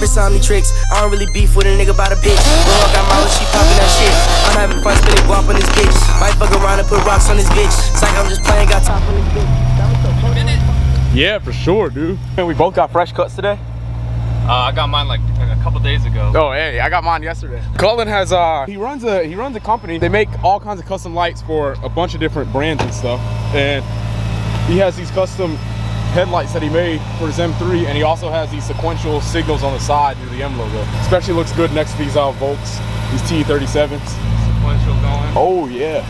It's Omnitrix. I don't really beef with a nigga about a bitch. Bro, I got my little, she poppin' that shit. I'm having fun spinning guap on this bitch. Might fuck around and put rocks on this bitch. It's like I'm just playing, got top on this bitch. Yeah, for sure, dude. And we both got fresh cuts today. I got mine like a couple days ago. Oh, hey, I got mine yesterday. Cullen has he runs a company. They make all kinds of custom lights for a bunch of different brands and stuff. And he has these custom headlights that he made for his M3, and he also has these sequential signals on the side near the M logo. Especially looks good next to these Volks, these T37s. Sequential going. Oh yeah.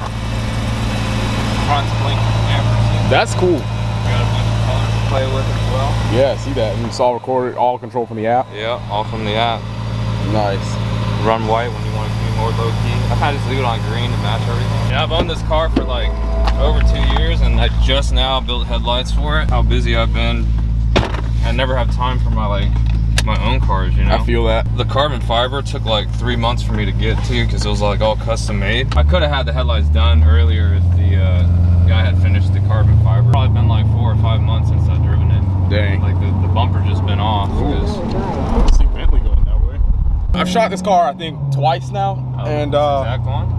Front's blinking cameras. That's cool. Got a bunch of colors to play with as well. Yeah, see that. And it's all recorded, all controlled from the app. Yeah, all from the app. Nice. Run white when you want it to be more low key. I kind of just leave it on green to match everything. Yeah, I've owned this car for like over 2 years, and I just now built headlights for it. How busy I've been. I never have time for my own cars, you know? I feel that. The carbon fiber took like 3 months for me to get to because it was like all custom made. I could have had the headlights done earlier if the guy had finished the carbon fiber. Probably been like 4 or 5 months since I've driven it. Dang. Like the bumper just been off. See Bentley going that way. I've shot this car I think twice now, and exact one?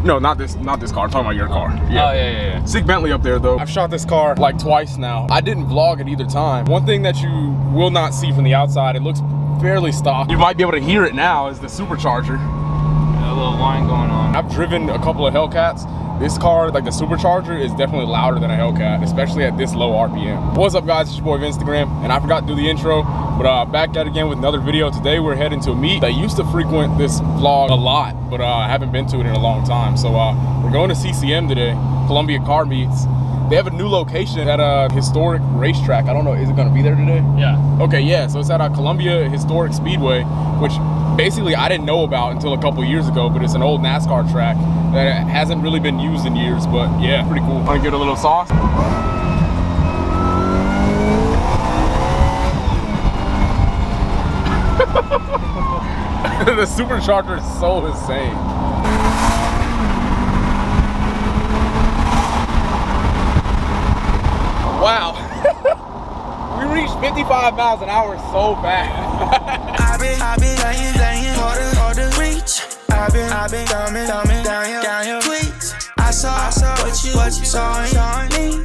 no, not this car. I'm talking about your car. Yeah. Oh yeah. Sig Bentley up there though. I've shot this car like twice now. I didn't vlog it either time. One thing that you will not see from the outside, it looks fairly stock. You might be able to hear it now, is the supercharger. Yeah, a little whine going on. I've driven a couple of Hellcats. This car, like the Supercharger, is definitely louder than a Hellcat, especially at this low RPM. What's up guys, it's your boy Vincetagram, and I forgot to do the intro, but back at it again with another video. Today we're heading to a meet. I used to frequent this vlog a lot, but I haven't been to it in a long time. So we're going to CCM today, Columbia Car Meets. They have a new location at a historic racetrack. I don't know, is it gonna be there today? Yeah. Okay, yeah, so it's at a Columbia Historic Speedway, which basically I didn't know about until a couple years ago, but it's an old NASCAR track that hasn't really been used in years, but yeah, pretty cool. Wanna get a little sauce? The Supercharger is so insane. Wow. We reached 55 miles an hour so fast. I've been playing for the reach. I've been thumbing down your tweets. I saw what you saw in me.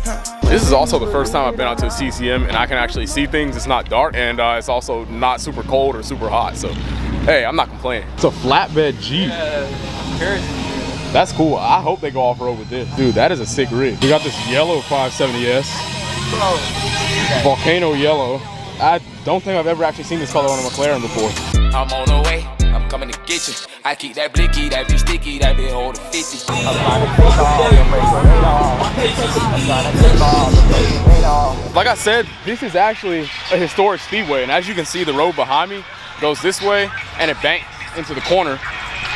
This is also the first time I've been out to a CCM and I can actually see things. It's not dark, and it's also not super cold or super hot. So, hey, I'm not complaining. It's a flatbed Jeep. Yeah, that's cool. I hope they go off-road with this. Dude, that is a sick rig. We got this yellow 570S. Volcano yellow. I don't think I've ever actually seen this color on a McLaren before. I'm on the way, I'm coming to get you. I keep that blicky, that be sticky, that be holding 50. Like I said, this is actually a historic speedway, and as you can see, the road behind me goes this way and it banks into the corner.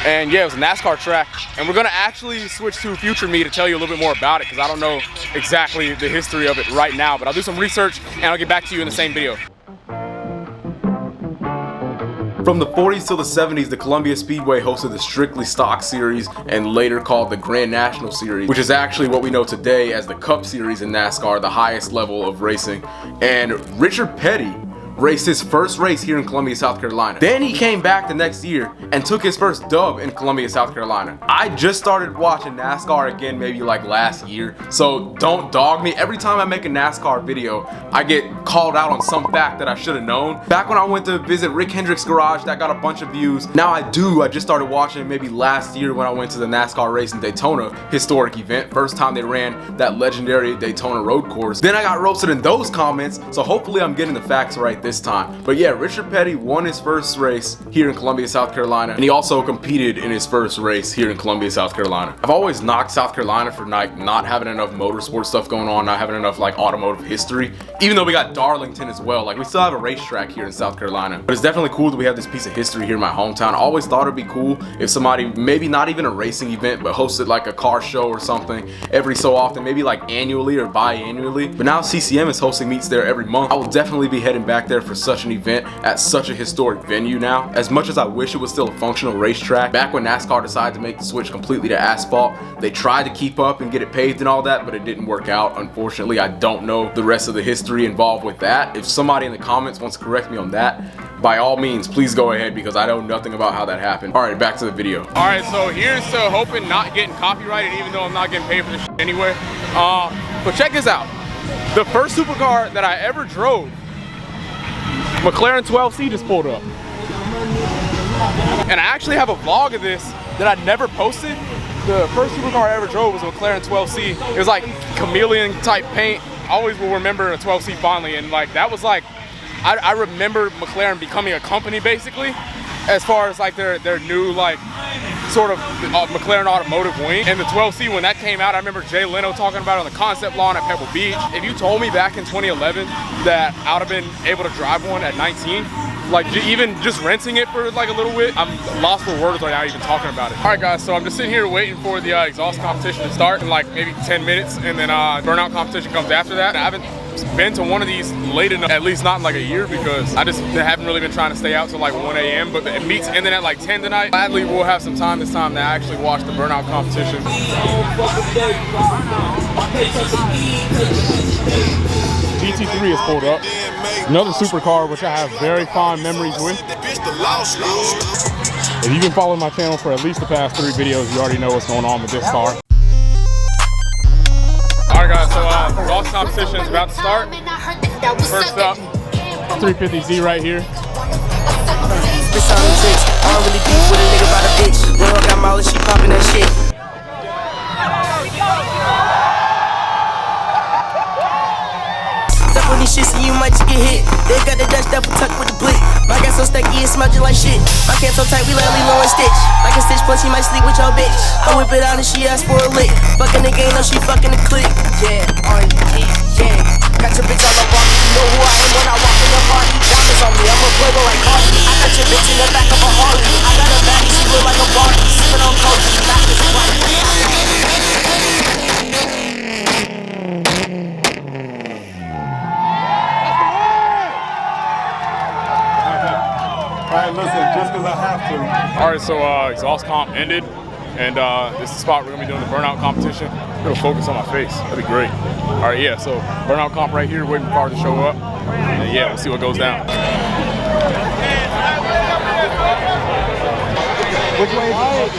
And yeah, it was a NASCAR track, and we're gonna actually switch to future me to tell you a little bit more about it, because I don't know exactly the history of it right now, but I'll do some research and I'll get back to you in the same video. From the 40s till the 70s, the Columbia Speedway hosted the Strictly Stock Series, and later called the Grand National Series, which is actually what we know today as the Cup Series in NASCAR, the highest level of racing. And Richard Petty raced his first race here in Columbia, South Carolina. Then he came back the next year and took his first dub in Columbia, South Carolina. I just started watching NASCAR again maybe like last year, so don't dog me. Every time I make a NASCAR video, I get called out on some fact that I should have known. Back when I went to visit Rick Hendrick's garage, that got a bunch of views. Now I just started watching maybe last year when I went to the NASCAR race in Daytona historic event. First time they ran that legendary Daytona road course. Then I got roasted in those comments, so hopefully I'm getting the facts right this time. But yeah, Richard Petty won his first race here in Columbia, South Carolina, and he also competed in his first race here in Columbia, South Carolina. I've always knocked South Carolina for like not having enough motorsport stuff going on, not having enough like automotive history, even though we got Darlington as well. Like, we still have a racetrack here in South Carolina, but it's definitely cool that we have this piece of history here in my hometown. I always thought it'd be cool if somebody, maybe not even a racing event, but hosted like a car show or something every so often, maybe like annually or biannually. But now CCM is hosting meets there every month. I will definitely be heading back there there for such an event at such a historic venue now. As much as I wish it was still a functional racetrack, back when NASCAR decided to make the switch completely to asphalt, they tried to keep up and get it paved and all that, but it didn't work out. Unfortunately, I don't know the rest of the history involved with that. If somebody in the comments wants to correct me on that, by all means, please go ahead, because I know nothing about how that happened. All right, back to the video. All right, so here's to hoping not getting copyrighted, even though I'm not getting paid for this shit anyway. But check this out. The first supercar that I ever drove, McLaren 12C, just pulled up. And I actually have a vlog of this that I never posted. The first supercar I ever drove was a McLaren 12C. It was like chameleon type paint. I always will remember a 12C fondly, and like that was like, I remember McLaren becoming a company basically, as far as like their new like sort of McLaren automotive wing. And the 12C, when that came out, I remember Jay Leno talking about it on the concept lawn at Pebble Beach. If you told me back in 2011 that I would have been able to drive one at 19, like even just renting it for like a little bit, I'm lost for words right now even talking about it. All right guys, so I'm just sitting here waiting for the exhaust competition to start in like maybe 10 minutes, and then burnout competition comes after that. I haven't been to one of these late enough, at least not in like a year, because I just haven't really been trying to stay out till like 1 a.m. But it meets ending at like 10 tonight. Gladly we'll have some time this time to actually watch the burnout competition. GT3 is pulled up. Another supercar which I have very fond memories with. If you've been following my channel for at least the past 3 videos, you already know what's going on with this car. Alright guys, so exhaust competition is about to start. First up, 350Z right here. This Omnitrix, I don't really beef with a nigga about a bitch. Girl got Molly, she popping that shit. Step on these shits and you might just get hit. They got the Dutch double tucked with the blick. My gas so stacky, it smudging like shit. My can so tight, we let Lilo and Stitch. Like a Stitch, plus she might sleep with your bitch. I whip it out and she asked for a lick. Fucking the game, no, she fucking the click. Yeah, yeah. Got your bitch on the bar. You know who I am when I walk in the party. Diamonds on me, I'm a playboy like Cardi. I got your bitch in the back of a Harley. I got a baddie, she look like a Barbie. Sipping on coke, not this white. Alright, listen, just because I have to. Alright, so exhaust comp ended, and this is the spot we're gonna be doing the burnout competition. It'll focus on my face. That'd be great. Alright, yeah, so burnout comp right here, waiting for cars to show up. And yeah, we'll see what goes down. Which way is it?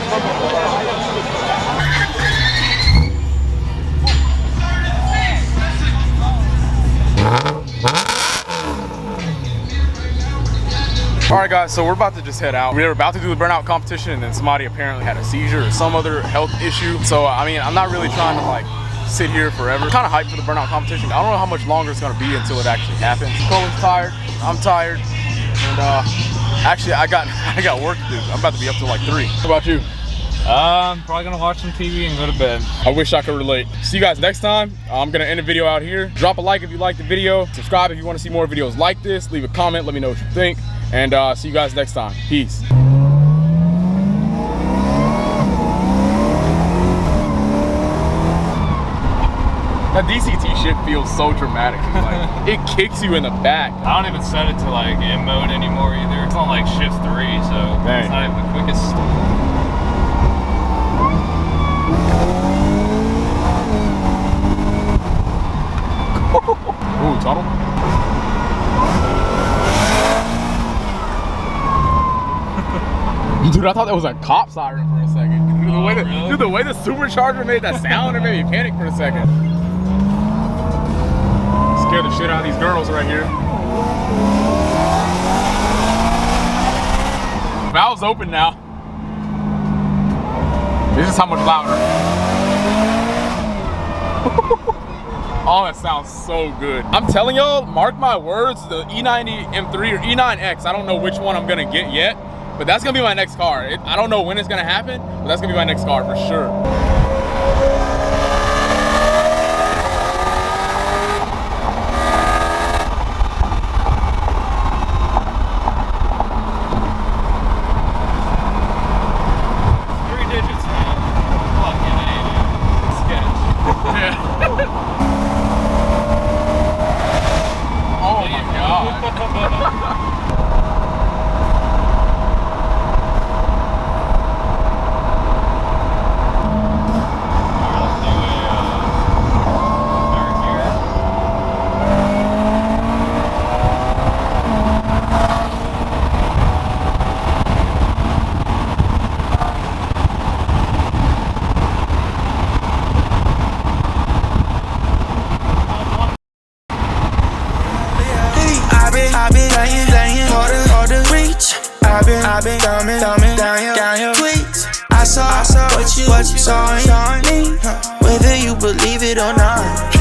Alright guys, so we're about to just head out. We were about to do the burnout competition, and then somebody apparently had a seizure or some other health issue. So I mean, I'm not really trying to like sit here forever. Kind of hyped for the burnout competition. I don't know how much longer it's gonna be until it actually happens. Cullen's tired, I'm tired, and actually I got work to do. I'm about to be up till like 3. How about you? I'm probably gonna watch some TV and go to bed. I wish I could relate. See you guys next time. I'm gonna end the video out here. Drop a like if you liked the video. Subscribe if you want to see more videos like this. Leave a comment, let me know what you think. And see you guys next time. Peace. That DCT shit feels so dramatic. Like, it kicks you in the back. I don't even set it to like M mode anymore either. It's on like shift 3, so Dang. It's not even the quickest. Ooh, tunnel. Dude, I thought that was a cop siren for a second. Dude, the way the Supercharger made that sound, it made me panic for a second. Scared the shit out of these girls right here. Valve's open now. This is how much louder. Oh, that sounds so good. I'm telling y'all, mark my words, the E90 M3 or E9X, I don't know which one I'm gonna get yet, but that's gonna be my next car. I don't know when it's gonna happen, but that's gonna be my next car for sure. Oh my God. thumbing down your tweets. I saw what you saw in me, whether you believe it or not.